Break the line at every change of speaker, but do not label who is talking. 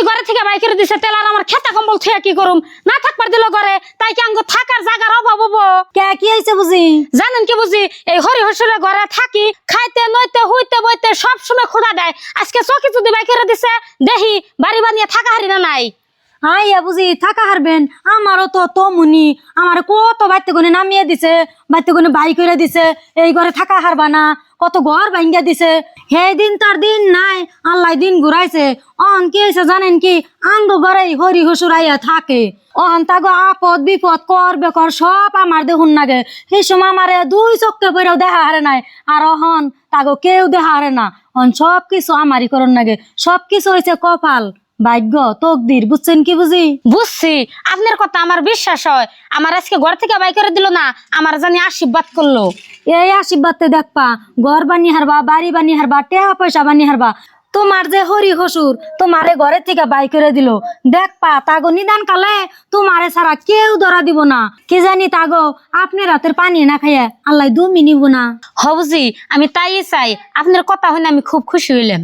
ঘরে থেকে বাই করে দিছে তেল আর আমার খেতা কম্বল থুয়া কি করুম না থাকবার দিল ঘরে তাই কি আঙ্গ থাকার জায়গার অভাব হবো
কে কি হয়েছে বুঝি
জানেন কি বুঝি এই হরি হসুরের ঘরে থাকি খাইতে নইতে হইতে বইতে সব সময় খোদা দেয় আজকে চকি যদি বাই করে দিছে দেখি বাড়ি বানিয়ে থাকা হারি না নাই
আইয়া বুঝি থাকা হারবেন আমারও তো মুনি আমার কত বাইতে গুনে নামিয়ে দিছে বাইতে গুনে বাই করে দিছে এই ঘরে থাকা হারবা না কত ঘর ভাঙ্গিয়া দিছে হে দিন তার দিন নাই আল্লাহ দিন ঘুরাইছে অন কি হয়েছে জানেন কি আঙ্গ ঘরে হরি হসুর আইয়া থাকে অহন তাগো আপদ বিপদ করবে কর সব আমার দেখুন নাগে সেই সময় আমারে দুই চক্কে পরেও দেখা হারে নাই আর অহন তাগো কেউ দেখা হারে না অন সব কিছু আমারই করন নাগে সব কিছু হয়েছে কপাল ভাগ্য তকদির বুঝছেন কি বুঝি
বুঝছি আপনার কথা আমার বিশ্বাস হয় আমার আজকে ঘর থেকে বাই করে দিল না আমার জানি আশীর্বাদ করলো
এই আশীর্বাদে দেখবা ঘর বানিয়ে হারবা বাড়ি বানিয়ে হারবা টাকা পয়সা বানিয়ে হারবা তোমার যে হরি হসুর তোমারে ঘরের থেকে বাই করে দিল দেখবা তাগো নিদান কালে তোমারে ছাড়া কেউ ধরা দিব না কি জানি তাগো আপনি রাতের পানি না খাইয়া আল্লাহ দুমি নিব না
হবজি আমি তাই চাই আপনার কথা হইলে আমি খুব খুশি হইলাম